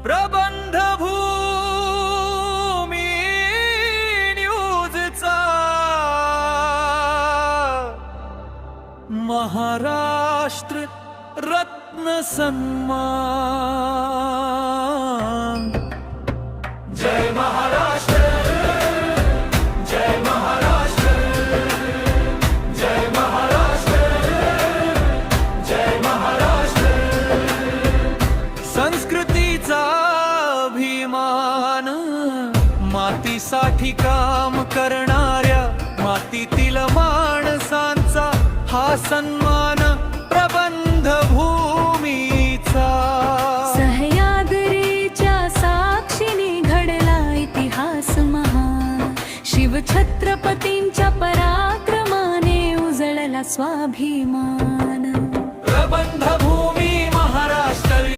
प्रबंध भूमी न्यूजचा महाराष्ट्र रत्न सन्मान। जय महाराष्ट्र, जय महाराष्ट्र, जय महाराष्ट्र, जय महाराष्ट्र। संस्कृतीचा अभिमान, मातीसाठी काम करणाऱ्या मातीतील माणसांचा हा सन्मान प्रबंध भूमीचा। सह्याद्रीच्या साक्षीने घडला इतिहास महान, शिवछत्रपतींच्या पराक्रमाने उजळला स्वाभिमान। प्रबंध